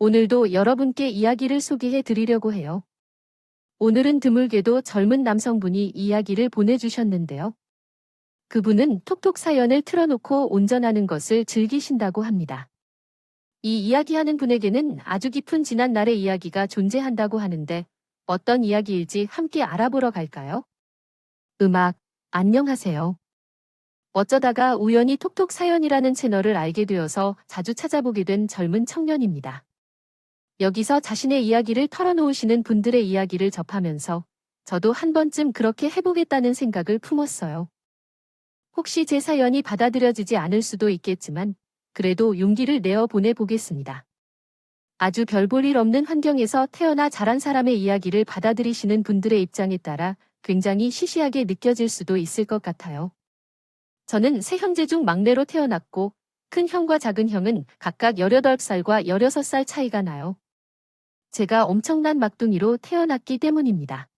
오늘도 여러분께 이야기를 소개해 드리려고 해요. 오늘은 드물게도 젊은 남성분이 이야기를 보내주셨는데요. 그분은 톡톡 사연을 틀어놓고 운전하는 것을 즐기신다고 합니다. 이 이야기하는 분에게는 아주 깊은 지난 날의 이야기가 존재한다고 하는데 어떤 이야기일지 함께 알아보러 갈까요? 음악, 안녕하세요. 어쩌다가 우연히 톡톡 사연이라는 채널을 알게 되어서 자주 찾아보게 된 젊은 청년입니다. 여기서 자신의 이야기를 털어놓으시는 분들의 이야기를 접하면서 저도 한 번쯤 그렇게 해보겠다는 생각을 품었어요. 혹시 제 사연이 받아들여지지 않을 수도 있겠지만 그래도 용기를 내어 보내보겠습니다. 아주 별 볼 일 없는 환경에서 태어나 자란 사람의 이야기를 받아들이시는 분들의 입장에 따라 굉장히 시시하게 느껴질 수도 있을 것 같아요. 저는 세 형제 중 막내로 태어났고 큰 형과 작은 형은 각각 18살과 16살 차이가 나요. 제가 엄청난 막둥이로 태어났기 때문입니다.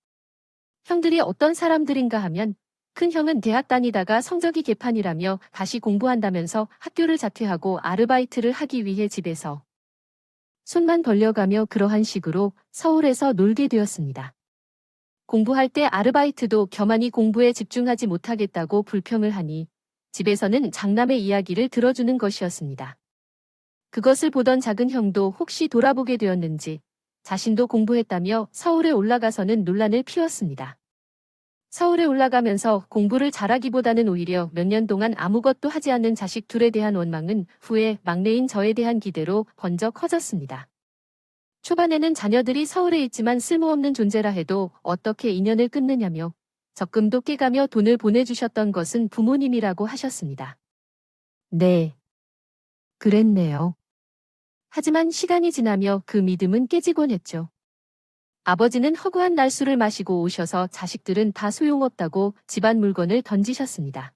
형들이 어떤 사람들인가 하면 큰 형은 대학 다니다가 성적이 개판이라며 다시 공부한다면서 학교를 자퇴하고 아르바이트를 하기 위해 집에서 손만 벌려가며 그러한 식으로 서울에서 놀게 되었습니다. 공부할 때 아르바이트도 겸하니 공부에 집중하지 못하겠다고 불평을 하니 집에서는 장남의 이야기를 들어주는 것이었습니다. 그것을 보던 작은 형도 혹시 돌아보게 되었는지 자신도 공부했다며 서울에 올라가서는 논란을 피웠습니다. 서울에 올라가면서 공부를 잘하기보다는 오히려 몇 년 동안 아무것도 하지 않는 자식 둘에 대한 원망은 후에 막내인 저에 대한 기대로 번져 커졌습니다. 초반에는 자녀들이 서울에 있지만 쓸모없는 존재라 해도 어떻게 인연을 끊느냐며 적금도 깨가며 돈을 보내주셨던 것은 부모님이라고 하셨습니다. 네, 그랬네요. 하지만 시간이 지나며 그 믿음은 깨지곤 했죠. 아버지는 허구한 날술을 마시고 오셔서 자식들은 다 소용없다고 집안 물건을 던지셨습니다.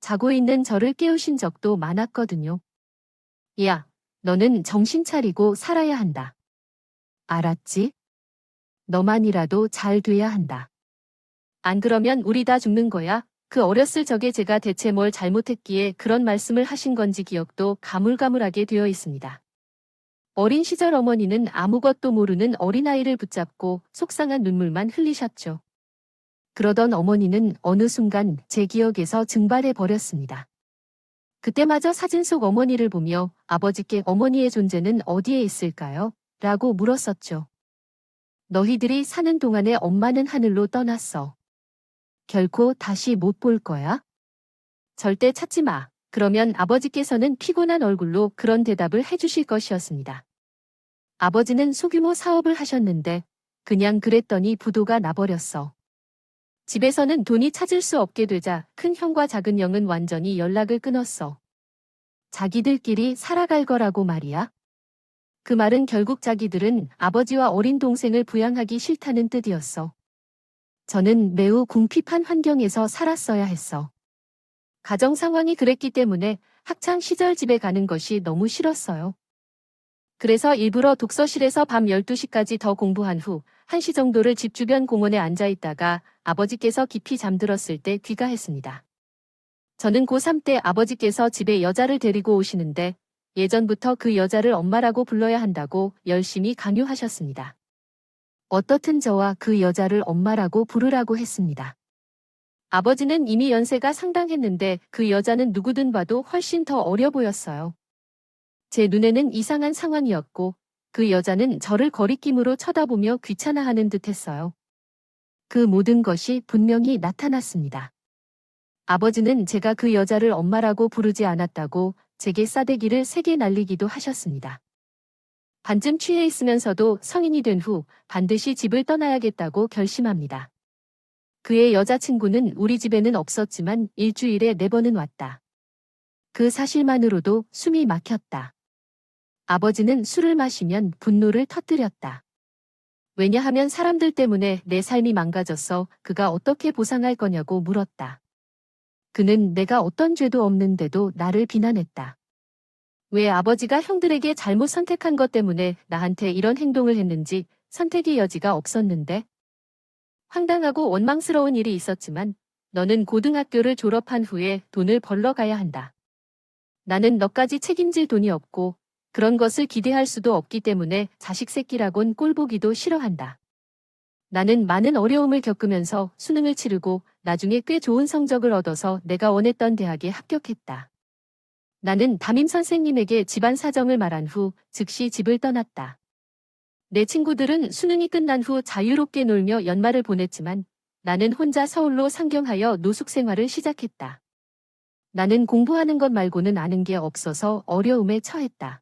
자고 있는 저를 깨우신 적도 많았거든요. 야, 너는 정신 차리고 살아야 한다. 알았지? 너만이라도 잘 돼야 한다. 안 그러면 우리 다 죽는 거야. 그 어렸을 적에 제가 대체 뭘 잘못했기에 그런 말씀을 하신 건지 기억도 가물가물하게 되어 있습니다. 어린 시절 어머니는 아무것도 모르는 어린아이를 붙잡고 속상한 눈물만 흘리셨죠. 그러던 어머니는 어느 순간 제 기억에서 증발해 버렸습니다. 그때마저 사진 속 어머니를 보며 아버지께 어머니의 존재는 어디에 있을까요? 라고 물었었죠. 너희들이 사는 동안에 엄마는 하늘로 떠났어. 결코 다시 못 볼 거야? 절대 찾지 마. 그러면 아버지께서는 피곤한 얼굴로 그런 대답을 해주실 것이었습니다. 아버지는 소규모 사업을 하셨는데 그냥 그랬더니 부도가 나버렸어. 집에서는 돈이 찾을 수 없게 되자 큰 형과 작은 형은 완전히 연락을 끊었어. 자기들끼리 살아갈 거라고 말이야. 그 말은 결국 자기들은 아버지와 어린 동생을 부양하기 싫다는 뜻이었어. 저는 매우 궁핍한 환경에서 살았어야 했어. 가정 상황이 그랬기 때문에 학창 시절 집에 가는 것이 너무 싫었어요. 그래서 일부러 독서실에서 밤 12시까지 더 공부한 후 1시 정도를 집 주변 공원에 앉아 있다가 아버지께서 깊이 잠들었을 때 귀가했습니다. 저는 고3 때 아버지께서 집에 여자를 데리고 오시는데 예전부터 그 여자를 엄마라고 불러야 한다고 열심히 강요하셨습니다. 어떻든 저와 그 여자를 엄마라고 부르라고 했습니다. 아버지는 이미 연세가 상당했는데 그 여자는 누구든 봐도 훨씬 더 어려 보였어요. 제 눈에는 이상한 상황이었고 그 여자는 저를 거리낌으로 쳐다보며 귀찮아하는 듯 했어요. 그 모든 것이 분명히 나타났습니다. 아버지는 제가 그 여자를 엄마라고 부르지 않았다고 제게 싸대기를 3개 날리기도 하셨습니다. 반쯤 취해 있으면서도 성인이 된 후 반드시 집을 떠나야겠다고 결심합니다. 그의 여자친구는 우리 집에는 없었지만 일주일에 4번은 왔다. 그 사실만으로도 숨이 막혔다. 아버지는 술을 마시면 분노를 터뜨렸다. 왜냐하면 사람들 때문에 내 삶이 망가졌어 그가 어떻게 보상할 거냐고 물었다. 그는 내가 어떤 죄도 없는데도 나를 비난했다. 왜 아버지가 형들에게 잘못 선택한 것 때문에 나한테 이런 행동을 했는지 선택의 여지가 없었는데? 황당하고 원망스러운 일이 있었지만 너는 고등학교를 졸업한 후에 돈을 벌러 가야 한다. 나는 너까지 책임질 돈이 없고 그런 것을 기대할 수도 없기 때문에 자식 새끼라곤 꼴보기도 싫어한다. 나는 많은 어려움을 겪으면서 수능을 치르고 나중에 꽤 좋은 성적을 얻어서 내가 원했던 대학에 합격했다. 나는 담임 선생님에게 집안 사정을 말한 후 즉시 집을 떠났다. 내 친구들은 수능이 끝난 후 자유롭게 놀며 연말을 보냈지만 나는 혼자 서울로 상경하여 노숙 생활을 시작했다. 나는 공부하는 것 말고는 아는 게 없어서 어려움에 처했다.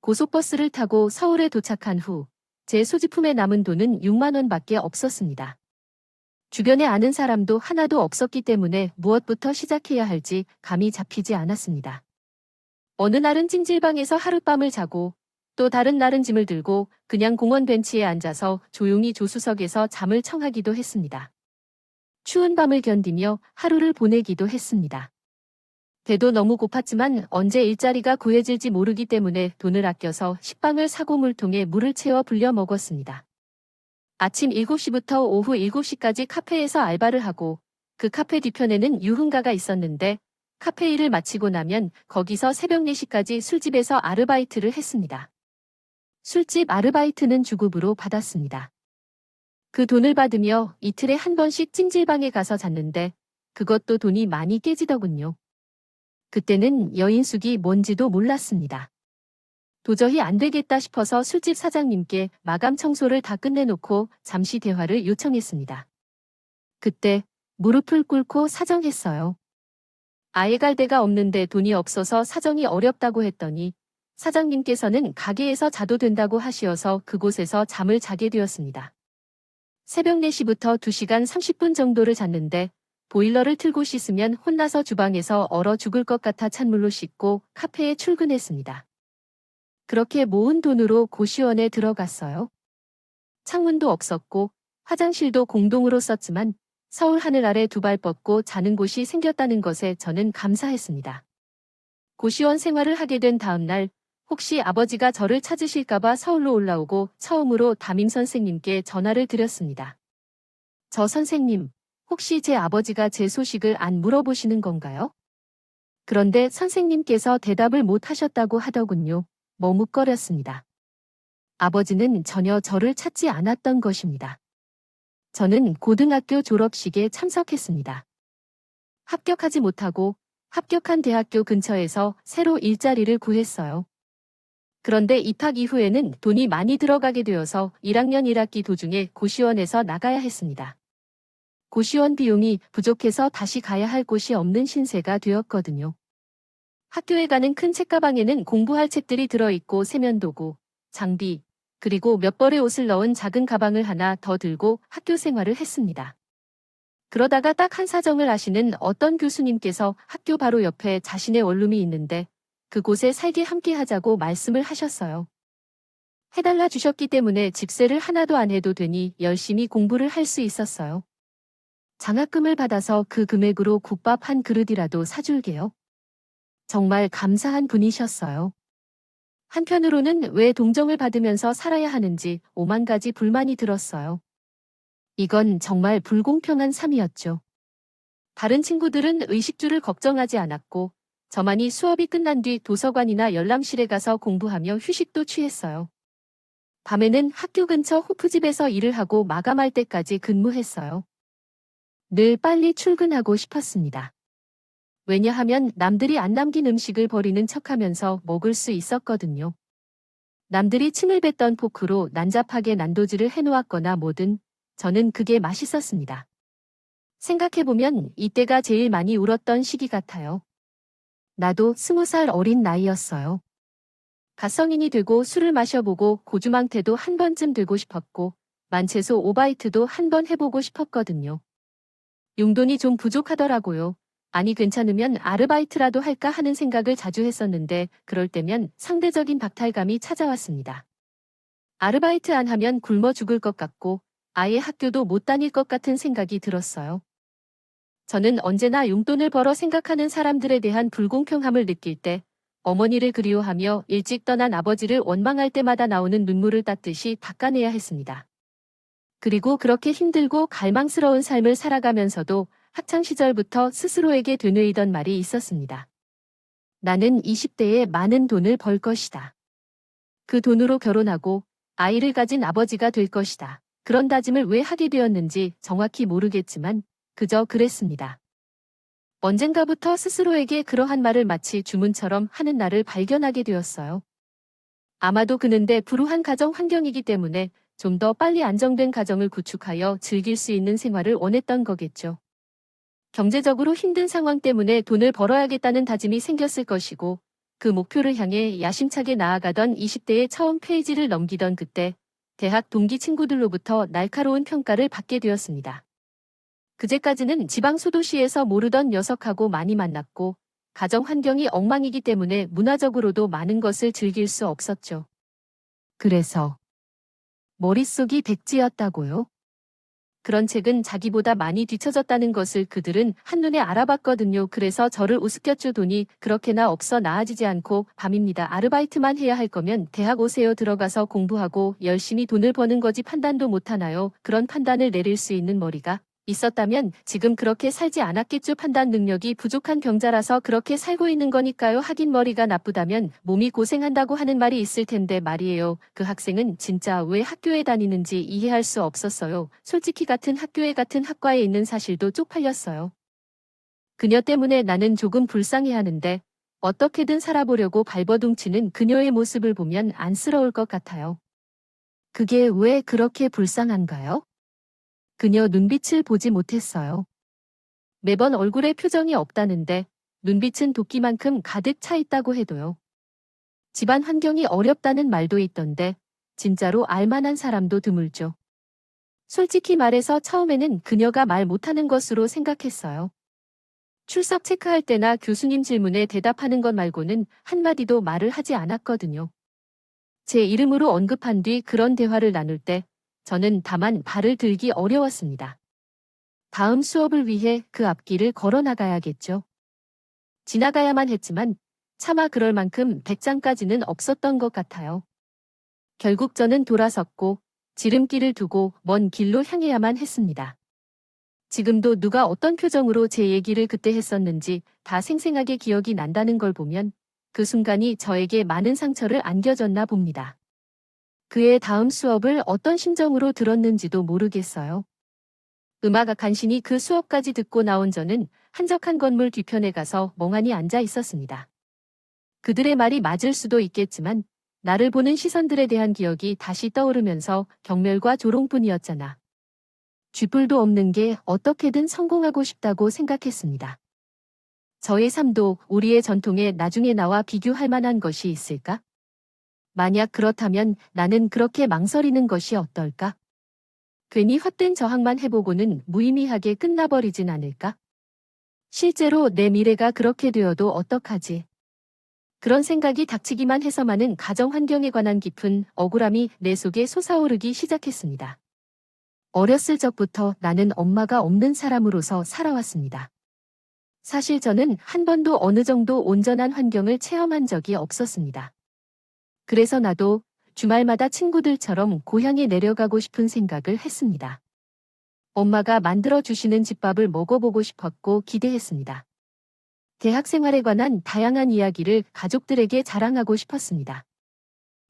고속버스를 타고 서울에 도착한 후 제 소지품에 남은 돈은 6만 원밖에 없었습니다. 주변에 아는 사람도 하나도 없었기 때문에 무엇부터 시작해야 할지 감이 잡히지 않았습니다. 어느 날은 찜질방에서 하룻밤을 자고 또 다른 날은 짐을 들고 그냥 공원 벤치에 앉아서 조용히 조수석에서 잠을 청하기도 했습니다. 추운 밤을 견디며 하루를 보내기도 했습니다. 배도 너무 고팠지만 언제 일자리가 구해질지 모르기 때문에 돈을 아껴서 식빵을 사고 물통에 물을 채워 불려 먹었습니다. 아침 7시부터 오후 7시까지 카페에서 알바를 하고 그 카페 뒤편에는 유흥가가 있었는데 카페 일을 마치고 나면 거기서 새벽 4시까지 술집에서 아르바이트를 했습니다. 술집 아르바이트는 주급으로 받았습니다. 그 돈을 받으며 이틀에 한 번씩 찜질방에 가서 잤는데 그것도 돈이 많이 깨지더군요. 그때는 여인숙이 뭔지도 몰랐습니다. 도저히 안 되겠다 싶어서 술집 사장님께 마감 청소를 다 끝내놓고 잠시 대화를 요청했습니다. 그때 무릎을 꿇고 사정했어요. 아예 갈 데가 없는데 돈이 없어서 사정이 어렵다고 했더니 사장님께서는 가게에서 자도 된다고 하시어서 그곳에서 잠을 자게 되었습니다. 새벽 4시부터 2시간 30분 정도를 잤는데 보일러를 틀고 씻으면 혼나서 주방에서 얼어 죽을 것 같아 찬물로 씻고 카페에 출근했습니다. 그렇게 모은 돈으로 고시원에 들어갔어요. 창문도 없었고 화장실도 공동으로 썼지만 서울 하늘 아래 두 발 뻗고 자는 곳이 생겼다는 것에 저는 감사했습니다. 고시원 생활을 하게 된 다음 날 혹시 아버지가 저를 찾으실까봐 서울로 올라오고 처음으로 담임 선생님께 전화를 드렸습니다. 저 선생님, 혹시 제 아버지가 제 소식을 안 물어보시는 건가요? 그런데 선생님께서 대답을 못 하셨다고 하더군요. 머뭇거렸습니다. 아버지는 전혀 저를 찾지 않았던 것입니다. 저는 고등학교 졸업식에 참석했습니다. 합격하지 못하고 합격한 대학교 근처에서 새로 일자리를 구했어요. 그런데 입학 이후에는 돈이 많이 들어가게 되어서 1학년 1학기 도중에 고시원에서 나가야 했습니다. 고시원 비용이 부족해서 다시 가야 할 곳이 없는 신세가 되었거든요. 학교에 가는 큰 책가방에는 공부할 책들이 들어있고 세면도구, 장비, 그리고 몇 벌의 옷을 넣은 작은 가방을 하나 더 들고 학교 생활을 했습니다. 그러다가 딱 한 사정을 아시는 어떤 교수님께서 학교 바로 옆에 자신의 원룸이 있는데 그곳에 살게 함께 하자고 말씀을 하셨어요. 해달라 주셨기 때문에 집세를 하나도 안 해도 되니 열심히 공부를 할 수 있었어요. 장학금을 받아서 그 금액으로 국밥 한 그릇이라도 사줄게요. 정말 감사한 분이셨어요. 한편으로는 왜 동정을 받으면서 살아야 하는지 5만 가지 불만이 들었어요. 이건 정말 불공평한 삶이었죠. 다른 친구들은 의식주를 걱정하지 않았고 저만이 수업이 끝난 뒤 도서관이나 열람실에 가서 공부하며 휴식도 취했어요. 밤에는 학교 근처 호프집에서 일을 하고 마감할 때까지 근무했어요. 늘 빨리 출근하고 싶었습니다. 왜냐하면 남들이 안 남긴 음식을 버리는 척하면서 먹을 수 있었거든요. 남들이 침을 뱉던 포크로 난잡하게 난도질을 해놓았거나 뭐든 저는 그게 맛있었습니다. 생각해보면 이때가 제일 많이 울었던 시기 같아요. 나도 20살 어린 나이였어요. 갓성인이 되고 술을 마셔보고 고주망태도 한 번쯤 들고 싶었고 만채소 오바이트도 한 번 해보고 싶었거든요. 용돈이 좀 부족하더라고요. 아니 괜찮으면 아르바이트라도 할까 하는 생각을 자주 했었는데 그럴 때면 상대적인 박탈감이 찾아왔습니다. 아르바이트 안 하면 굶어 죽을 것 같고 아예 학교도 못 다닐 것 같은 생각이 들었어요. 저는 언제나 용돈을 벌어 생각하는 사람들에 대한 불공평함을 느낄 때 어머니를 그리워하며 일찍 떠난 아버지를 원망할 때마다 나오는 눈물을 닦듯이 닦아내야 했습니다. 그리고 그렇게 힘들고 갈망스러운 삶을 살아가면서도 학창시절부터 스스로에게 되뇌이던 말이 있었습니다. 나는 20대에 많은 돈을 벌 것이다. 그 돈으로 결혼하고 아이를 가진 아버지가 될 것이다. 그런 다짐을 왜 하게 되었는지 정확히 모르겠지만 그저 그랬습니다. 언젠가부터 스스로에게 그러한 말을 마치 주문처럼 하는 나를 발견하게 되었어요. 아마도 그는데 불우한 가정 환경이기 때문에 좀 더 빨리 안정된 가정을 구축하여 즐길 수 있는 생활을 원했던 거겠죠. 경제적으로 힘든 상황 때문에 돈을 벌어야겠다는 다짐이 생겼을 것이고 그 목표를 향해 야심차게 나아가던 20대의 처음 페이지를 넘기던 그때 대학 동기 친구들로부터 날카로운 평가를 받게 되었습니다. 그제까지는 지방 소도시에서 모르던 녀석하고 많이 만났고 가정 환경이 엉망이기 때문에 문화적으로도 많은 것을 즐길 수 없었죠. 그래서 머릿속이 백지였다고요? 그런 책은 자기보다 많이 뒤처졌다는 것을 그들은 한눈에 알아봤거든요. 그래서 저를 우습게 돈이 그렇게나 없어 나아지지 않고 밤입니다. 아르바이트만 해야 할 거면 대학 오세요. 들어가서 공부하고 열심히 돈을 버는 거지 판단도 못하나요? 그런 판단을 내릴 수 있는 머리가 있었다면 지금 그렇게 살지 않았겠죠. 판단 능력이 부족한 병자라서 그렇게 살고 있는 거니까요. 하긴 머리가 나쁘다면 몸이 고생한다고 하는 말이 있을 텐데 말이에요. 그 학생은 진짜 왜 학교에 다니는지 이해할 수 없었어요. 솔직히 같은 학교에 같은 학과에 있는 사실도 쪽팔렸어요. 그녀 때문에 나는 조금 불쌍해하는데 어떻게든 살아보려고 발버둥치는 그녀의 모습을 보면 안쓰러울 것 같아요. 그게 왜 그렇게 불쌍한가요? 그녀 눈빛을 보지 못했어요. 매번 얼굴에 표정이 없다는데 눈빛은 도끼만큼 가득 차 있다고 해도요. 집안 환경이 어렵다는 말도 있던데 진짜로 알만한 사람도 드물죠. 솔직히 말해서 처음에는 그녀가 말 못하는 것으로 생각했어요. 출석 체크할 때나 교수님 질문에 대답하는 것 말고는 한마디도 말을 하지 않았거든요. 제 이름으로 언급한 뒤 그런 대화를 나눌 때 저는 다만 발을 들기 어려웠습니다. 다음 수업을 위해 그 앞길을 걸어 나가야겠죠. 지나가야만 했지만 차마 그럴 만큼 배짱까지는 없었던 것 같아요. 결국 저는 돌아섰고 지름길을 두고 먼 길로 향해야만 했습니다. 지금도 누가 어떤 표정으로 제 얘기를 그때 했었는지 다 생생하게 기억이 난다는 걸 보면 그 순간이 저에게 많은 상처를 안겨줬나 봅니다. 그의 다음 수업을 어떤 심정으로 들었는지도 모르겠어요. 음악 간신히 그 수업까지 듣고 나온 저는 한적한 건물 뒤편에 가서 멍하니 앉아 있었습니다. 그들의 말이 맞을 수도 있겠지만 나를 보는 시선들에 대한 기억이 다시 떠오르면서 경멸과 조롱뿐이었잖아. 쥐뿔도 없는 게 어떻게든 성공하고 싶다고 생각했습니다. 저의 삶도 우리의 전통에 나중에 나와 비교할 만한 것이 있을까? 만약 그렇다면 나는 그렇게 망설이는 것이 어떨까? 괜히 헛된 저항만 해보고는 무의미하게 끝나버리진 않을까? 실제로 내 미래가 그렇게 되어도 어떡하지? 그런 생각이 닥치기만 해서만은 가정 환경에 관한 깊은 억울함이 내 속에 솟아오르기 시작했습니다. 어렸을 적부터 나는 엄마가 없는 사람으로서 살아왔습니다. 사실 저는 한 번도 어느 정도 온전한 환경을 체험한 적이 없었습니다. 그래서 나도 주말마다 친구들처럼 고향에 내려가고 싶은 생각을 했습니다. 엄마가 만들어주시는 집밥을 먹어보고 싶었고 기대했습니다. 대학 생활에 관한 다양한 이야기를 가족들에게 자랑하고 싶었습니다.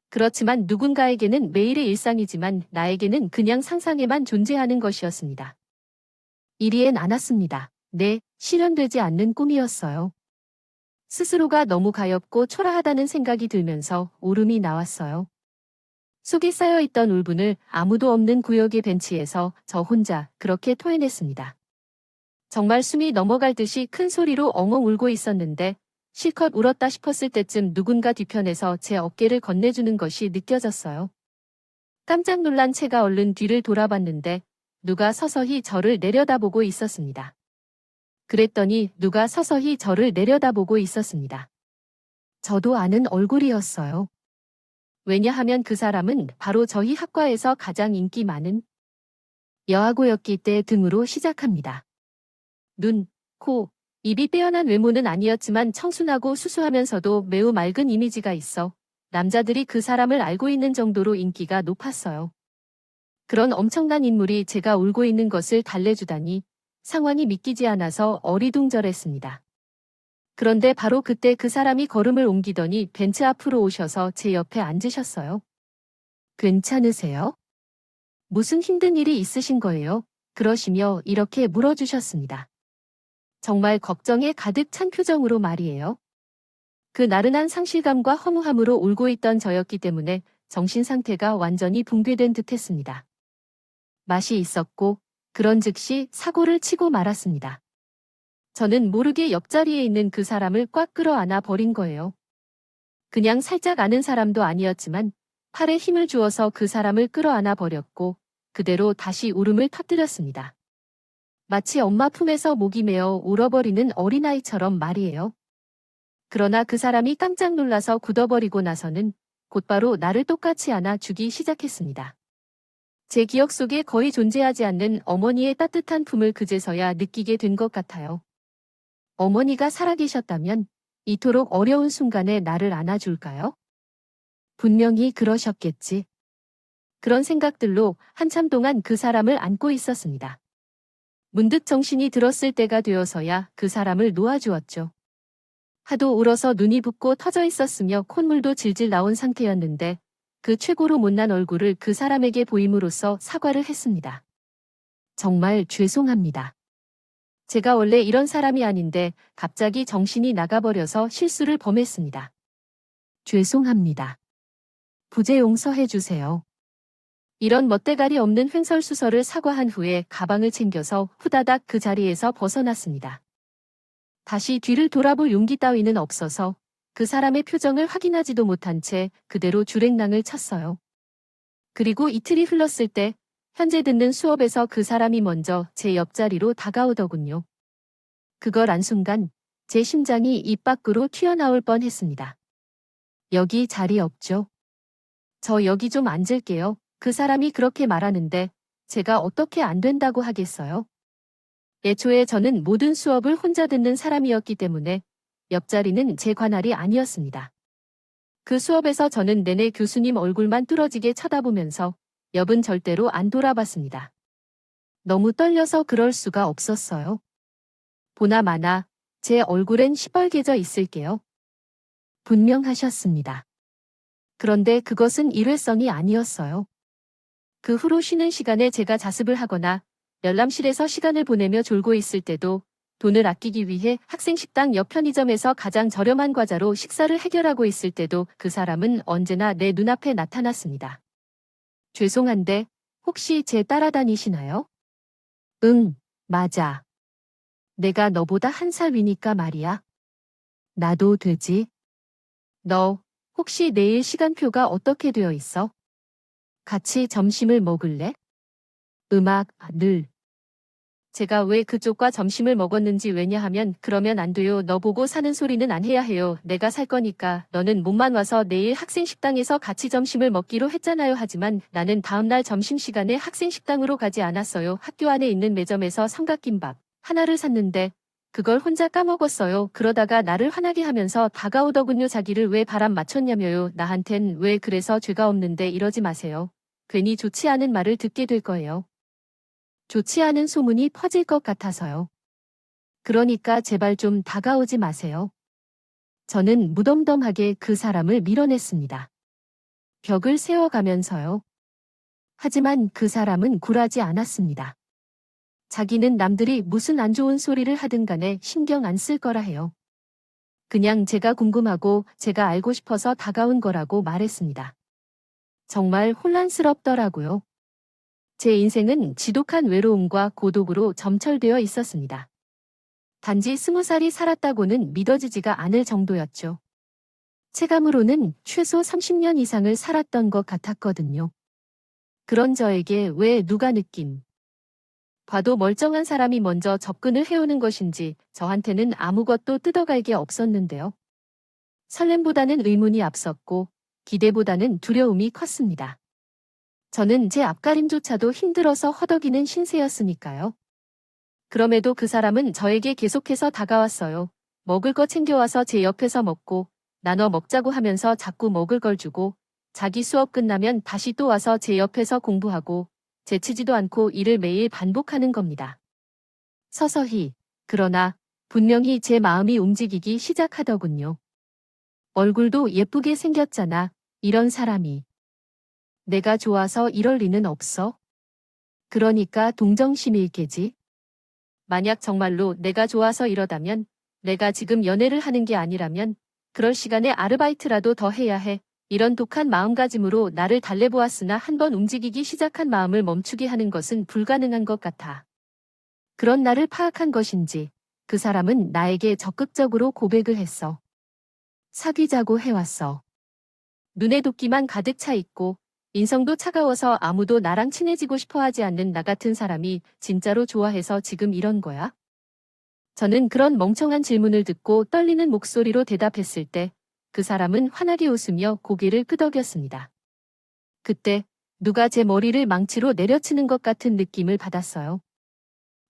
그렇지만 누군가에게는 매일의 일상이지만 나에게는 그냥 상상에만 존재하는 것이었습니다. 이리엔 않았습니다. 네, 실현되지 않는 꿈이었어요. 스스로가 너무 가엾고 초라하다는 생각이 들면서 울음이 나왔어요. 속에 쌓여있던 울분을 아무도 없는 구역의 벤치에서 저 혼자 그렇게 토해냈습니다. 정말 숨이 넘어갈 듯이 큰 소리로 엉엉 울고 있었는데 실컷 울었다 싶었을 때쯤 누군가 뒤편에서 제 어깨를 건네주는 것이 느껴졌어요. 깜짝 놀란 채가 얼른 뒤를 돌아봤는데 누가 서서히 저를 내려다보고 있었습니다. 그랬더니 누가 서서히 저를 내려다보고 있었습니다. 저도 아는 얼굴이었어요. 왜냐하면 그 사람은 바로 저희 학과에서 가장 인기 많은 여아고였기 때 등으로 시작합니다. 눈, 코, 입이 빼어난 외모는 아니었지만 청순하고 수수하면서도 매우 맑은 이미지가 있어 남자들이 그 사람을 알고 있는 정도로 인기가 높았어요. 그런 엄청난 인물이 제가 울고 있는 것을 달래주다니 상황이 믿기지 않아서 어리둥절했습니다. 그런데 바로 그때 그 사람이 걸음을 옮기더니 벤치 앞으로 오셔서 제 옆에 앉으셨어요. 괜찮으세요? 무슨 힘든 일이 있으신 거예요? 그러시며 이렇게 물어주셨습니다. 정말 걱정에 가득 찬 표정으로 말이에요. 그 나른한 상실감과 허무함으로 울고 있던 저였기 때문에 정신 상태가 완전히 붕괴된 듯 했습니다. 맛이 있었고 그런 즉시 사고를 치고 말았습니다. 저는 모르게 옆자리에 있는 그 사람을 꽉 끌어안아 버린 거예요. 그냥 살짝 아는 사람도 아니었지만 팔에 힘을 주어서 그 사람을 끌어안아 버렸고 그대로 다시 울음을 터뜨렸습니다. 마치 엄마 품에서 목이 메어 울어버리는 어린아이처럼 말이에요. 그러나 그 사람이 깜짝 놀라서 굳어버리고 나서는 곧바로 나를 똑같이 안아 주기 시작했습니다. 제 기억 속에 거의 존재하지 않는 어머니의 따뜻한 품을 그제서야 느끼게 된 것 같아요. 어머니가 살아계셨다면 이토록 어려운 순간에 나를 안아줄까요? 분명히 그러셨겠지. 그런 생각들로 한참 동안 그 사람을 안고 있었습니다. 문득 정신이 들었을 때가 되어서야 그 사람을 놓아주었죠. 하도 울어서 눈이 붓고 터져 있었으며 콧물도 질질 나온 상태였는데 그 최고로 못난 얼굴을 그 사람에게 보임으로써 사과를 했습니다. 정말 죄송합니다. 제가 원래 이런 사람이 아닌데 갑자기 정신이 나가버려서 실수를 범했습니다. 죄송합니다. 부재 용서해 주세요. 이런 멋대가리 없는 횡설수설을 사과한 후에 가방을 챙겨서 후다닥 그 자리에서 벗어났습니다. 다시 뒤를 돌아볼 용기 따위는 없어서 그 사람의 표정을 확인하지도 못한 채 그대로 주랭랑을 쳤어요. 그리고 이틀이 흘렀을 때 현재 듣는 수업에서 그 사람이 먼저 제 옆자리로 다가오더군요. 그걸 안 순간 제 심장이 입 밖으로 튀어나올 뻔했습니다. 여기 자리 없죠? 저 여기 좀 앉을게요. 그 사람이 그렇게 말하는데 제가 어떻게 안 된다고 하겠어요? 애초에 저는 모든 수업을 혼자 듣는 사람이었기 때문에 옆자리는 제 관할이 아니었습니다. 그 수업에서 저는 내내 교수님 얼굴만 뚫어지게 쳐다보면서 옆은 절대로 안 돌아봤습니다. 너무 떨려서 그럴 수가 없었어요. 보나마나 제 얼굴엔 시뻘개져 있을게요. 분명하셨습니다. 그런데 그것은 일회성이 아니었어요. 그 후로 쉬는 시간에 제가 자습을 하거나 열람실에서 시간을 보내며 졸고 있을 때도 돈을 아끼기 위해 학생식당 옆 편의점에서 가장 저렴한 과자로 식사를 해결하고 있을 때도 그 사람은 언제나 내 눈앞에 나타났습니다. 죄송한데 혹시 제 따라다니시나요? 응, 맞아. 내가 너보다 한 살 위니까 말이야. 나도 되지. 너 혹시 내일 시간표가 어떻게 되어 있어? 같이 점심을 먹을래? 늘. 제가 왜 그쪽과 점심을 먹었는지 왜냐하면 그러면 안 돼요. 너 보고 사는 소리는 안 해야 해요. 내가 살 거니까 너는 몸만 와서 내일 학생식당에서 같이 점심을 먹기로 했잖아요. 하지만 나는 다음날 점심시간에 학생식당으로 가지 않았어요. 학교 안에 있는 매점에서 삼각김밥 하나를 샀는데 그걸 혼자 까먹었어요. 그러다가 나를 화나게 하면서 다가오더군요. 자기를 왜 바람 맞췄냐며요. 나한텐 왜 그래서 죄가 없는데 이러지 마세요. 괜히 좋지 않은 말을 듣게 될 거예요. 좋지 않은 소문이 퍼질 것 같아서요. 그러니까 제발 좀 다가오지 마세요. 저는 무덤덤하게 그 사람을 밀어냈습니다. 벽을 세워가면서요. 하지만 그 사람은 굴하지 않았습니다. 자기는 남들이 무슨 안 좋은 소리를 하든 간에 신경 안 쓸 거라 해요. 그냥 제가 궁금하고 제가 알고 싶어서 다가온 거라고 말했습니다. 정말 혼란스럽더라고요. 제 인생은 지독한 외로움과 고독으로 점철되어 있었습니다. 단지 20살이 살았다고는 믿어지지가 않을 정도였죠. 체감으로는 최소 30년 이상을 살았던 것 같았거든요. 그런 저에게 왜 누가 봐도 멀쩡한 사람이 먼저 접근을 해오는 것인지 저한테는 아무것도 뜯어갈 게 없었는데요. 설렘보다는 의문이 앞섰고 기대보다는 두려움이 컸습니다. 저는 제 앞가림조차도 힘들어서 허덕이는 신세였으니까요. 그럼에도 그 사람은 저에게 계속해서 다가왔어요. 먹을 거 챙겨와서 제 옆에서 먹고 나눠 먹자고 하면서 자꾸 먹을 걸 주고 자기 수업 끝나면 다시 또 와서 제 옆에서 공부하고 제치지도 않고 일을 매일 반복하는 겁니다. 서서히, 그러나 분명히 제 마음이 움직이기 시작하더군요. 얼굴도 예쁘게 생겼잖아. 이런 사람이. 내가 좋아서 이럴 리는 없어. 그러니까 동정심일게지. 만약 정말로 내가 좋아서 이러다면, 내가 지금 연애를 하는 게 아니라면, 그럴 시간에 아르바이트라도 더 해야 해. 이런 독한 마음가짐으로 나를 달래보았으나 한번 움직이기 시작한 마음을 멈추게 하는 것은 불가능한 것 같아. 그런 나를 파악한 것인지, 그 사람은 나에게 적극적으로 고백을 했어. 사귀자고 해왔어. 눈에 도끼만 가득 차 있고, 인성도 차가워서 아무도 나랑 친해지고 싶어 하지 않는 나 같은 사람이 진짜로 좋아해서 지금 이런 거야? 저는 그런 멍청한 질문을 듣고 떨리는 목소리로 대답했을 때 그 사람은 환하게 웃으며 고개를 끄덕였습니다. 그때 누가 제 머리를 망치로 내려치는 것 같은 느낌을 받았어요.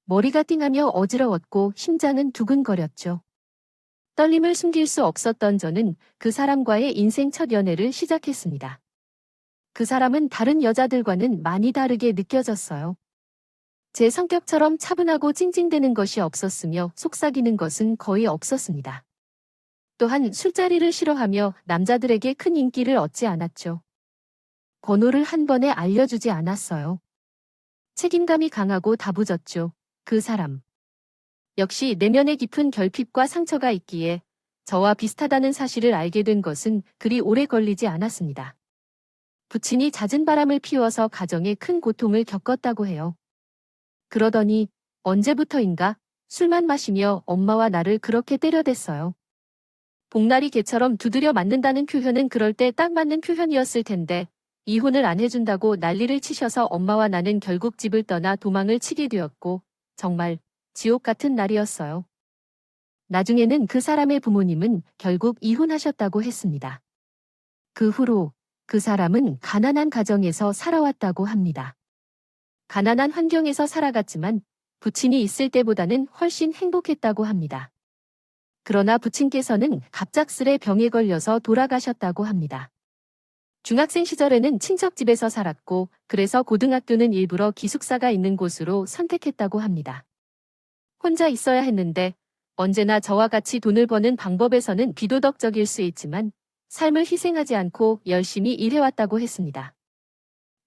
머리가 띵하며 어지러웠고 심장은 두근거렸죠. 떨림을 숨길 수 없었던 저는 그 사람과의 인생 첫 연애를 시작했습니다. 그 사람은 다른 여자들과는 많이 다르게 느껴졌어요. 제 성격처럼 차분하고 찡찡대는 것이 없었으며 속삭이는 것은 거의 없었습니다. 또한 술자리를 싫어하며 남자들에게 큰 인기를 얻지 않았죠. 번호를 한 번에 알려주지 않았어요. 책임감이 강하고 다부졌죠. 그 사람. 역시 내면에 깊은 결핍과 상처가 있기에 저와 비슷하다는 사실을 알게 된 것은 그리 오래 걸리지 않았습니다. 부친이 잦은 바람을 피워서 가정에 큰 고통을 겪었다고 해요. 그러더니 언제부터인가 술만 마시며 엄마와 나를 그렇게 때려댔어요. 복날이 개처럼 두드려 맞는다는 표현은 그럴 때 딱 맞는 표현이었을 텐데 이혼을 안 해준다고 난리를 치셔서 엄마와 나는 결국 집을 떠나 도망을 치게 되었고 정말 지옥 같은 날이었어요. 나중에는 그 사람의 부모님은 결국 이혼하셨다고 했습니다. 그 후로 그 사람은 가난한 가정에서 살아왔다고 합니다. 가난한 환경에서 살아갔지만 부친이 있을 때보다는 훨씬 행복했다고 합니다. 그러나 부친께서는 갑작스레 병에 걸려서 돌아가셨다고 합니다. 중학생 시절에는 친척집에서 살았고 그래서 고등학교는 일부러 기숙사가 있는 곳으로 선택했다고 합니다. 혼자 있어야 했는데 언제나 저와 같이 돈을 버는 방법에서는 비도덕적일 수 있지만 삶을 희생하지 않고 열심히 일해왔다고 했습니다.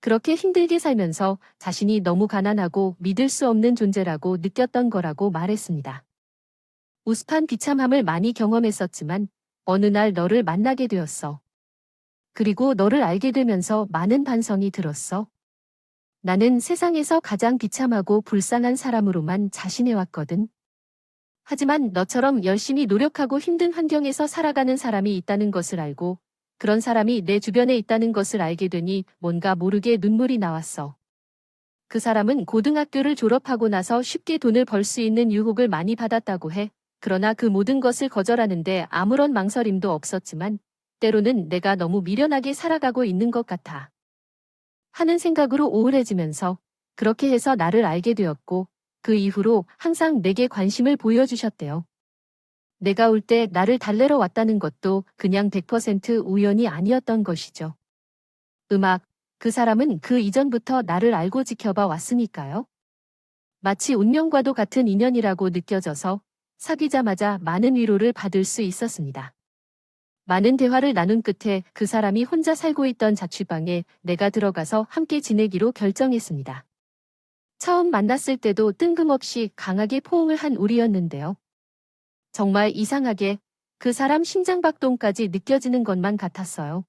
그렇게 힘들게 살면서 자신이 너무 가난하고 믿을 수 없는 존재라고 느꼈던 거라고 말했습니다. 우습한 비참함을 많이 경험했었지만 어느 날 너를 만나게 되었어. 그리고 너를 알게 되면서 많은 반성이 들었어. 나는 세상에서 가장 비참하고 불쌍한 사람으로만 자신해왔거든. 하지만 너처럼 열심히 노력하고 힘든 환경에서 살아가는 사람이 있다는 것을 알고 그런 사람이 내 주변에 있다는 것을 알게 되니 뭔가 모르게 눈물이 나왔어. 그 사람은 고등학교를 졸업하고 나서 쉽게 돈을 벌 수 있는 유혹을 많이 받았다고 해. 그러나 그 모든 것을 거절하는데 아무런 망설임도 없었지만 때로는 내가 너무 미련하게 살아가고 있는 것 같아 하는 생각으로 우울해지면서 그렇게 해서 나를 알게 되었고 그 이후로 항상 내게 관심을 보여주셨대요. 내가 올 때 나를 달래러 왔다는 것도 그냥 100% 우연이 아니었던 것이죠. 그 사람은 그 이전부터 나를 알고 지켜봐 왔으니까요. 마치 운명과도 같은 인연이라고 느껴져서 사귀자마자 많은 위로를 받을 수 있었습니다. 많은 대화를 나눈 끝에 그 사람이 혼자 살고 있던 자취방에 내가 들어가서 함께 지내기로 결정했습니다. 처음 만났을 때도 뜬금없이 강하게 포옹을 한 우리였는데요. 정말 이상하게 그 사람 심장박동까지 느껴지는 것만 같았어요.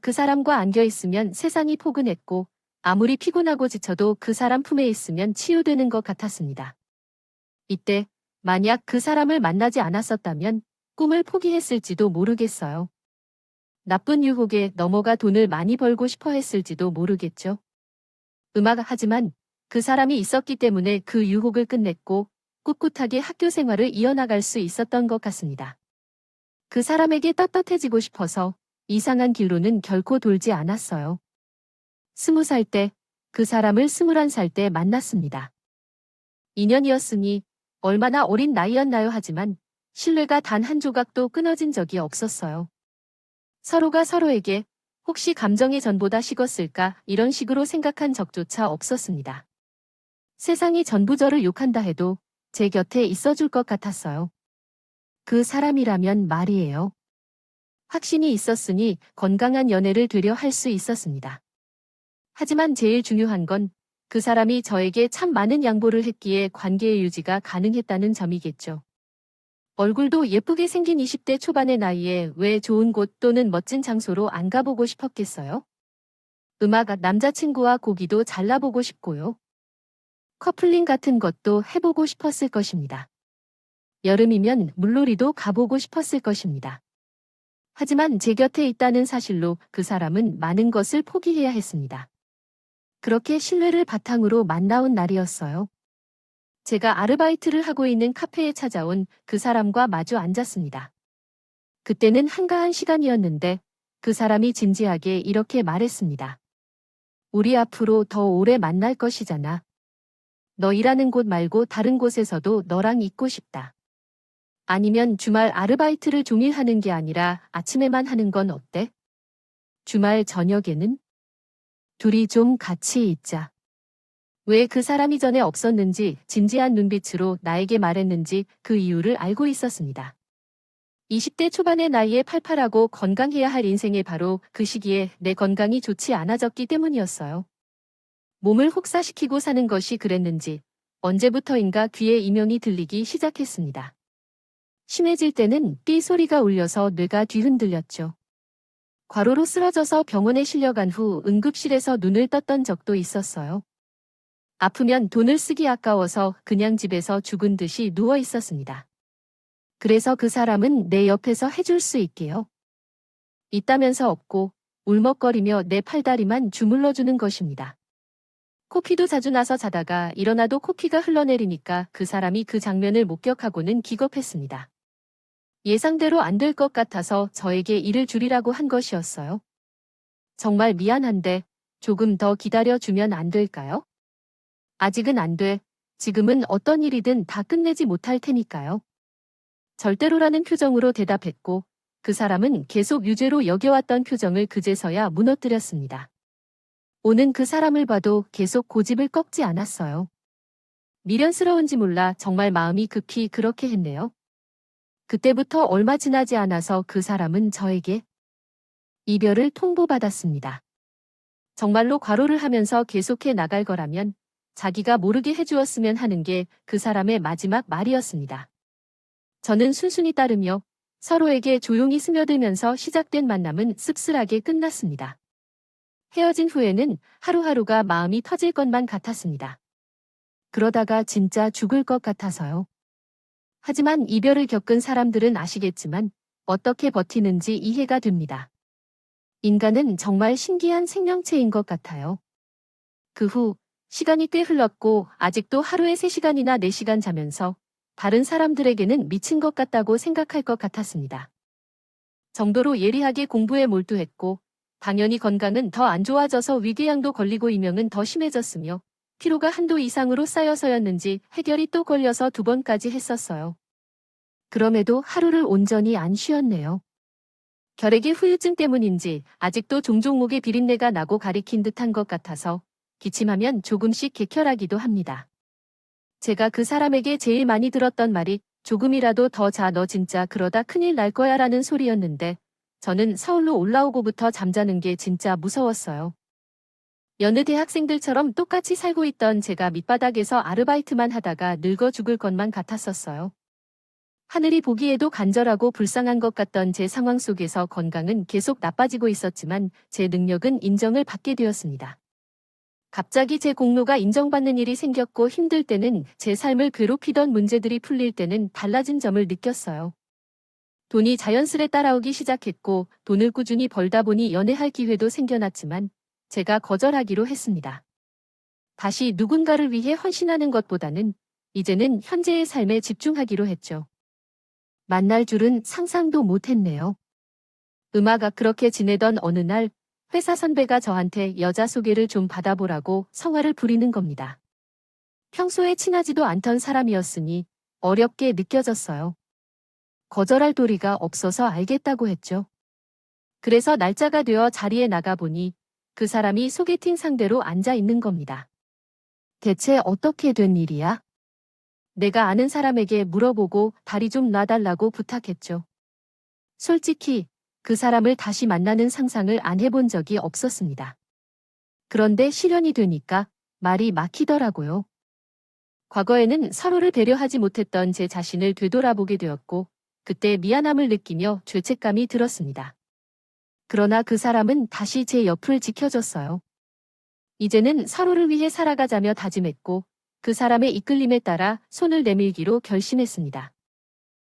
그 사람과 안겨있으면 세상이 포근했고 아무리 피곤하고 지쳐도 그 사람 품에 있으면 치유되는 것 같았습니다. 이때 만약 그 사람을 만나지 않았었다면 꿈을 포기했을지도 모르겠어요. 나쁜 유혹에 넘어가 돈을 많이 벌고 싶어 했을지도 모르겠죠. 하지만 그 사람이 있었기 때문에 그 유혹을 끝냈고 꿋꿋하게 학교 생활을 이어나갈 수 있었던 것 같습니다. 그 사람에게 떳떳해지고 싶어서 이상한 길로는 결코 돌지 않았어요. 20살 때 그 사람을 21살 때 만났습니다. 인연이었으니 얼마나 어린 나이였나요 하지만 신뢰가 단 한 조각도 끊어진 적이 없었어요. 서로가 서로에게 혹시 감정의 전보다 식었을까 이런 식으로 생각한 적조차 없었습니다. 세상이 전부 저를 욕한다 해도 제 곁에 있어줄 것 같았어요. 그 사람이라면 말이에요. 확신이 있었으니 건강한 연애를 되려 할 수 있었습니다. 하지만 제일 중요한 건 그 사람이 저에게 참 많은 양보를 했기에 관계의 유지가 가능했다는 점이겠죠. 얼굴도 예쁘게 생긴 20대 초반의 나이에 왜 좋은 곳 또는 멋진 장소로 안 가보고 싶었겠어요? 음악, 남자친구와 고기도 잘라보고 싶고요. 커플링 같은 것도 해보고 싶었을 것입니다. 여름이면 물놀이도 가보고 싶었을 것입니다. 하지만 제 곁에 있다는 사실로 그 사람은 많은 것을 포기해야 했습니다. 그렇게 신뢰를 바탕으로 만나온 날이었어요. 제가 아르바이트를 하고 있는 카페에 찾아온 그 사람과 마주 앉았습니다. 그때는 한가한 시간이었는데 그 사람이 진지하게 이렇게 말했습니다. 우리 앞으로 더 오래 만날 것이잖아. 너 일하는 곳 말고 다른 곳에서도 너랑 있고 싶다. 아니면 주말 아르바이트를 종일 하는 게 아니라 아침에만 하는 건 어때? 주말 저녁에는? 둘이 좀 같이 있자. 왜 그 사람이 전에 없었는지 진지한 눈빛으로 나에게 말했는지 그 이유를 알고 있었습니다. 20대 초반의 나이에 팔팔하고 건강해야 할 인생의 바로 그 시기에 내 건강이 좋지 않아졌기 때문이었어요. 몸을 혹사시키고 사는 것이 그랬는지 언제부터인가 귀에 이명이 들리기 시작했습니다. 심해질 때는 삐 소리가 울려서 뇌가 뒤흔들렸죠. 과로로 쓰러져서 병원에 실려간 후 응급실에서 눈을 떴던 적도 있었어요. 아프면 돈을 쓰기 아까워서 그냥 집에서 죽은 듯이 누워 있었습니다. 그래서 그 사람은 내 옆에서 해줄 수 있게요. 있다면서 없고 울먹거리며 내 팔다리만 주물러주는 것입니다. 코피도 자주 나서 자다가 일어나도 코피가 흘러내리니까 그 사람이 그 장면을 목격하고는 기겁했습니다. 예상대로 안 될 것 같아서 저에게 일을 줄이라고 한 것이었어요. 정말 미안한데 조금 더 기다려주면 안 될까요? 아직은 안 돼. 지금은 어떤 일이든 다 끝내지 못할 테니까요. 절대로라는 표정으로 대답했고 그 사람은 계속 유죄로 여겨왔던 표정을 그제서야 무너뜨렸습니다. 오는 그 사람을 봐도 계속 고집을 꺾지 않았어요. 미련스러운지 몰라 정말 마음이 급히 그렇게 했네요. 그때부터 얼마 지나지 않아서 그 사람은 저에게 이별을 통보받았습니다. 정말로 과로를 하면서 계속해 나갈 거라면 자기가 모르게 해주었으면 하는 게 그 사람의 마지막 말이었습니다. 저는 순순히 따르며 서로에게 조용히 스며들면서 시작된 만남은 씁쓸하게 끝났습니다. 헤어진 후에는 하루하루가 마음이 터질 것만 같았습니다. 그러다가 진짜 죽을 것 같아서요. 하지만 이별을 겪은 사람들은 아시겠지만 어떻게 버티는지 이해가 됩니다. 인간은 정말 신기한 생명체인 것 같아요. 그 후 시간이 꽤 흘렀고 아직도 하루에 3시간이나 4시간 자면서 다른 사람들에게는 미친 것 같다고 생각할 것 같았습니다. 정도로 예리하게 공부에 몰두했고 당연히 건강은 더 안 좋아져서 위궤양도 걸리고 이명은 더 심해졌으며 피로가 한도 이상으로 쌓여서였는지 해결이 또 걸려서 2번까지 했었어요. 그럼에도 하루를 온전히 안 쉬었네요. 결핵의 후유증 때문인지 아직도 종종 목에 비린내가 나고 가리킨 듯한 것 같아서 기침하면 조금씩 객혈하기도 합니다. 제가 그 사람에게 제일 많이 들었던 말이 조금이라도 더 자 너 진짜 그러다 큰일 날 거야 라는 소리였는데 저는 서울로 올라오고부터 잠자는 게 진짜 무서웠어요. 여느 대학생들처럼 똑같이 살고 있던 제가 밑바닥에서 아르바이트만 하다가 늙어 죽을 것만 같았었어요. 하늘이 보기에도 간절하고 불쌍한 것 같던 제 상황 속에서 건강은 계속 나빠지고 있었지만 제 능력은 인정을 받게 되었습니다. 갑자기 제 공로가 인정받는 일이 생겼고 힘들 때는 제 삶을 괴롭히던 문제들이 풀릴 때는 달라진 점을 느꼈어요. 돈이 자연스레 따라오기 시작했고 돈을 꾸준히 벌다 보니 연애할 기회도 생겨났지만 제가 거절하기로 했습니다. 다시 누군가를 위해 헌신하는 것보다는 이제는 현재의 삶에 집중하기로 했죠. 만날 줄은 상상도 못했네요. 음악가 그렇게 지내던 어느 날 회사 선배가 저한테 여자 소개를 좀 받아보라고 성화를 부리는 겁니다. 평소에 친하지도 않던 사람이었으니 어렵게 느껴졌어요. 거절할 도리가 없어서 알겠다고 했죠. 그래서 날짜가 되어 자리에 나가보니 그 사람이 소개팅 상대로 앉아 있는 겁니다. 대체 어떻게 된 일이야? 내가 아는 사람에게 물어보고 다리 좀 놔달라고 부탁했죠. 솔직히 그 사람을 다시 만나는 상상을 안 해본 적이 없었습니다. 그런데 실현이 되니까 말이 막히더라고요. 과거에는 서로를 배려하지 못했던 제 자신을 되돌아보게 되었고, 그때 미안함을 느끼며 죄책감이 들었습니다. 그러나 그 사람은 다시 제 옆을 지켜줬어요. 이제는 서로를 위해 살아가자며 다짐했고, 그 사람의 이끌림에 따라 손을 내밀기로 결심했습니다.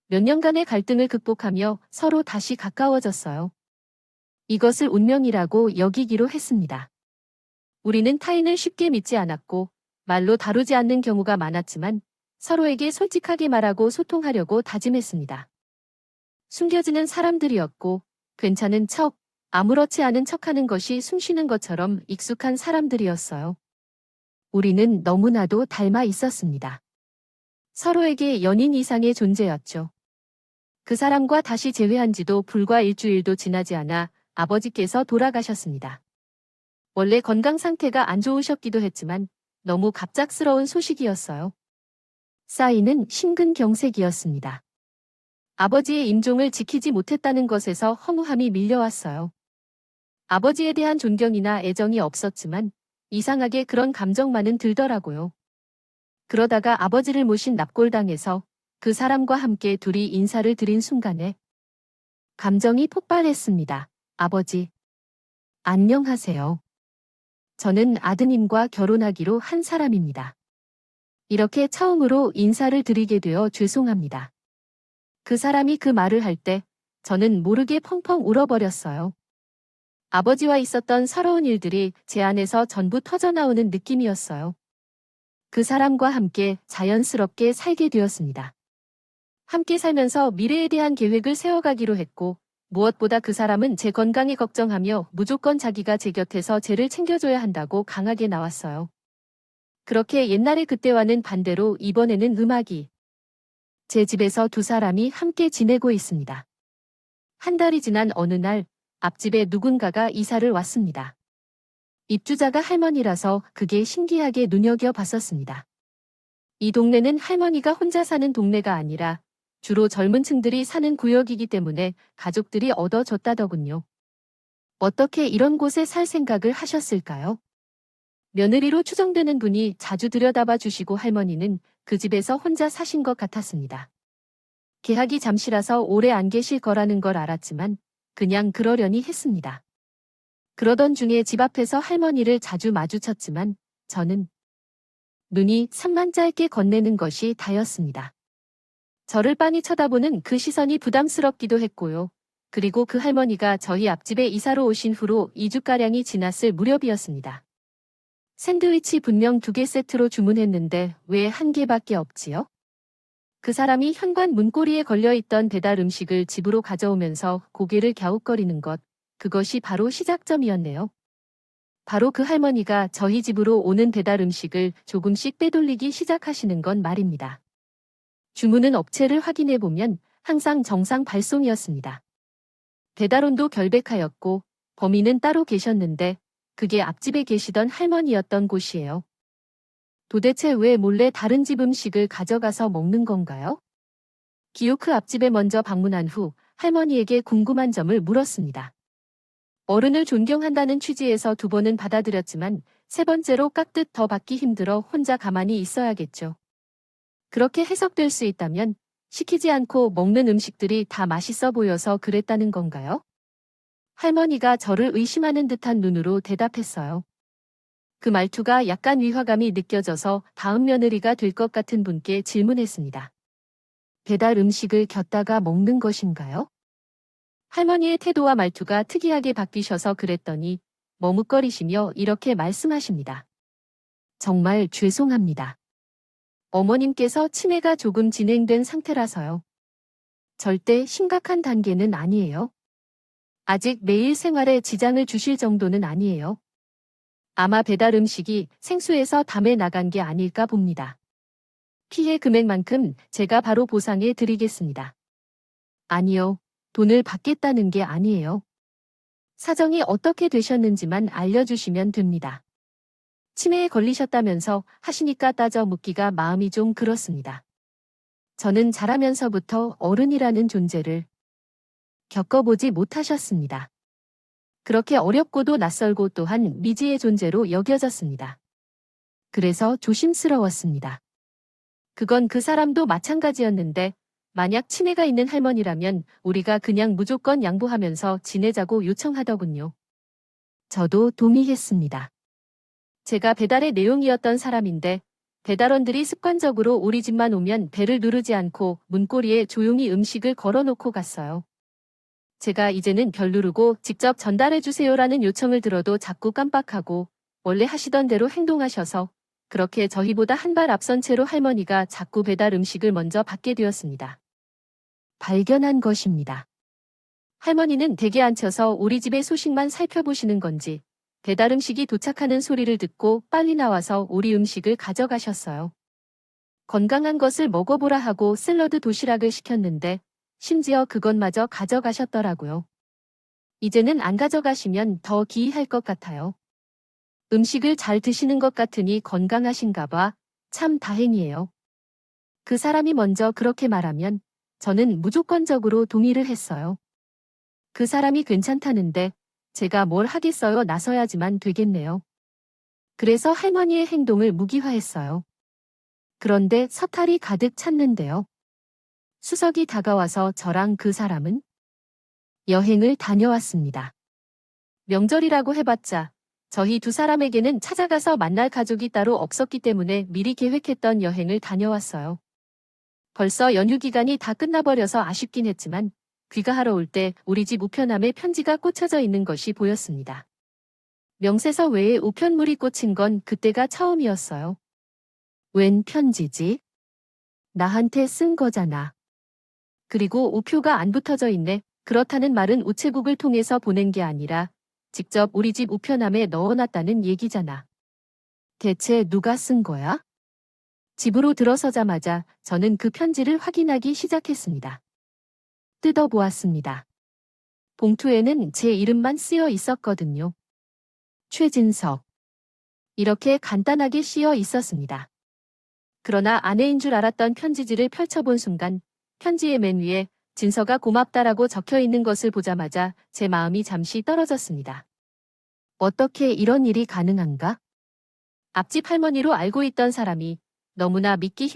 몇 년간의 갈등을 극복하며 서로 다시 가까워졌어요. 이것을 운명이라고 여기기로 했습니다. 우리는 타인을 쉽게 믿지 않았고, 말로 다루지 않는 경우가 많았지만, 서로에게 솔직하게 말하고 소통하려고 다짐했습니다. 숨겨지는 사람들이었고, 괜찮은 척, 아무렇지 않은 척하는 것이 숨쉬는 것처럼 익숙한 사람들이었어요. 우리는 너무나도 닮아 있었습니다. 서로에게 연인 이상의 존재였죠. 그 사람과 다시 재회한 지도 불과 일주일도 지나지 않아 아버지께서 돌아가셨습니다. 원래 건강 상태가 안 좋으셨기도 했지만 너무 갑작스러운 소식이었어요. 쌓이는 심근경색이었습니다. 아버지의 임종을 지키지 못했다는 것에서 허무함이 밀려왔어요. 아버지에 대한 존경이나 애정이 없었지만 이상하게 그런 감정만은 들더라고요. 그러다가 아버지를 모신 납골당에서 그 사람과 함께 둘이 인사를 드린 순간에 감정이 폭발했습니다. 아버지, 안녕하세요. 저는 아드님과 결혼하기로 한 사람입니다. 이렇게 처음으로 인사를 드리게 되어 죄송합니다. 그 사람이 그 말을 할 때 저는 모르게 펑펑 울어버렸어요. 아버지와 있었던 서러운 일들이 제 안에서 전부 터져나오는 느낌이었어요. 그 사람과 함께 자연스럽게 살게 되었습니다. 함께 살면서 미래에 대한 계획을 세워가기로 했고, 무엇보다 그 사람은 제 건강에 걱정하며 무조건 자기가 제 곁에서 쟤를 챙겨줘야 한다고 강하게 나왔어요. 그렇게 옛날의 그때와는 반대로 이번에는 음악이 제 집에서 두 사람이 함께 지내고 있습니다. 한 달이 지난 어느 날 앞집에 누군가가 이사를 왔습니다. 입주자가 할머니라서 그게 신기하게 눈여겨봤었습니다. 이 동네는 할머니가 혼자 사는 동네가 아니라 주로 젊은 층들이 사는 구역이기 때문에 가족들이 얻어줬다더군요. 어떻게 이런 곳에 살 생각을 하셨을까요? 며느리로 추정되는 분이 자주 들여다봐 주시고 할머니는 그 집에서 혼자 사신 것 같았습니다. 계약이 잠시라서 오래 안 계실 거라는 걸 알았지만 그냥 그러려니 했습니다. 그러던 중에 집 앞에서 할머니를 자주 마주쳤지만 저는 눈이 산만 짧게 건네는 것이 다였습니다. 저를 빤히 쳐다보는 그 시선이 부담스럽기도 했고요. 그리고 그 할머니가 저희 앞집에 이사로 오신 후로 2주가량이 지났을 무렵이었습니다. 샌드위치 분명 2개 세트로 주문했는데 왜 1개밖에 없지요? 그 사람이 현관 문고리에 걸려있던 배달 음식을 집으로 가져오면서 고개를 갸웃거리는 것, 그것이 바로 시작점이었네요. 바로 그 할머니가 저희 집으로 오는 배달 음식을 조금씩 빼돌리기 시작하시는 건 말입니다. 주문은 업체를 확인해보면 항상 정상 발송이었습니다. 배달원도 결백하였고 범인은 따로 계셨는데 그게 앞집에 계시던 할머니였던 곳이에요. 도대체 왜 몰래 다른 집 음식을 가져가서 먹는 건가요? 기어크 앞집에 먼저 방문한 후 할머니에게 궁금한 점을 물었습니다. 어른을 존경한다는 취지에서 2번은 받아들였지만 3번째로 깍듯 더 받기 힘들어 혼자 가만히 있어야겠죠. 그렇게 해석될 수 있다면 시키지 않고 먹는 음식들이 다 맛있어 보여서 그랬다는 건가요? 할머니가 저를 의심하는 듯한 눈으로 대답했어요. 그 말투가 약간 위화감이 느껴져서 다음 며느리가 될 것 같은 분께 질문했습니다. 배달 음식을 곁다가 먹는 것인가요? 할머니의 태도와 말투가 특이하게 바뀌셔서 그랬더니 머뭇거리시며 이렇게 말씀하십니다. 정말 죄송합니다. 어머님께서 치매가 조금 진행된 상태라서요. 절대 심각한 단계는 아니에요. 아직 매일 생활에 지장을 주실 정도는 아니에요. 아마 배달 음식이 생수에서 담에 나간 게 아닐까 봅니다. 피해 금액만큼 제가 바로 보상해 드리겠습니다. 아니요, 돈을 받겠다는 게 아니에요. 사정이 어떻게 되셨는지만 알려주시면 됩니다. 치매에 걸리셨다면서 하시니까 따져 묻기가 마음이 좀 그렇습니다. 저는 자라면서부터 어른이라는 존재를 겪어보지 못하셨습니다. 그렇게 어렵고도 낯설고 또한 미지의 존재로 여겨졌습니다. 그래서 조심스러웠습니다. 그건 그 사람도 마찬가지였는데 만약 치매가 있는 할머니라면 우리가 그냥 무조건 양보하면서 지내자고 요청하더군요. 저도 동의했습니다. 제가 배달의 내용이었던 사람인데 배달원들이 습관적으로 우리 집만 오면 벨을 누르지 않고 문고리에 조용히 음식을 걸어놓고 갔어요. 제가 이제는 별 누르고 직접 전달해주세요라는 요청을 들어도 자꾸 깜빡하고 원래 하시던 대로 행동하셔서 그렇게 저희보다 한 발 앞선 채로 할머니가 자꾸 배달 음식을 먼저 받게 되었습니다. 발견한 것입니다. 할머니는 댁에 앉혀서 우리 집의 소식만 살펴보시는 건지 배달 음식이 도착하는 소리를 듣고 빨리 나와서 우리 음식을 가져가셨어요. 건강한 것을 먹어보라 하고 샐러드 도시락을 시켰는데 심지어 그것마저 가져가셨더라고요. 이제는 안 가져가시면 더 기이할 것 같아요. 음식을 잘 드시는 것 같으니 건강하신가 봐. 참 다행이에요. 그 사람이 먼저 그렇게 말하면 저는 무조건적으로 동의를 했어요. 그 사람이 괜찮다는데 제가 뭘 하겠어요. 나서야지만 되겠네요. 그래서 할머니의 행동을 무기화했어요. 그런데 서탈이 가득 찼는데요. 추석이 다가와서 저랑 그 사람은 여행을 다녀왔습니다. 명절이라고 해봤자 저희 두 사람에게는 찾아가서 만날 가족이 따로 없었기 때문에 미리 계획했던 여행을 다녀왔어요. 벌써 연휴 기간이 다 끝나버려서 아쉽긴 했지만 귀가하러 올 때 우리 집 우편함에 편지가 꽂혀져 있는 것이 보였습니다. 명세서 외에 우편물이 꽂힌 건 그때가 처음이었어요. 웬 편지지? 나한테 쓴 거잖아. 그리고 우표가 안 붙어져 있네. 그렇다는 말은 우체국을 통해서 보낸 게 아니라 직접 우리 집 우편함에 넣어놨다는 얘기잖아. 대체 누가 쓴 거야? 집으로 들어서자마자 저는 그 편지를 확인하기 시작했습니다. 뜯어보았습니다. 봉투에는 제 이름만 쓰여 있었거든요. 최진석. 이렇게 간단하게 씌어 있었습니다. 그러나 아내인 줄 알았던 편지지를 펼쳐본 순간 편지의 맨 위에 진서가 고맙다라고 적혀 있는 것을 보자마자 제 마음이 잠시 떨어졌습니다. 어떻게 이런 일이 가능한가? 앞집 할머니로 알고 있던 사람이 너무나 믿기 힘든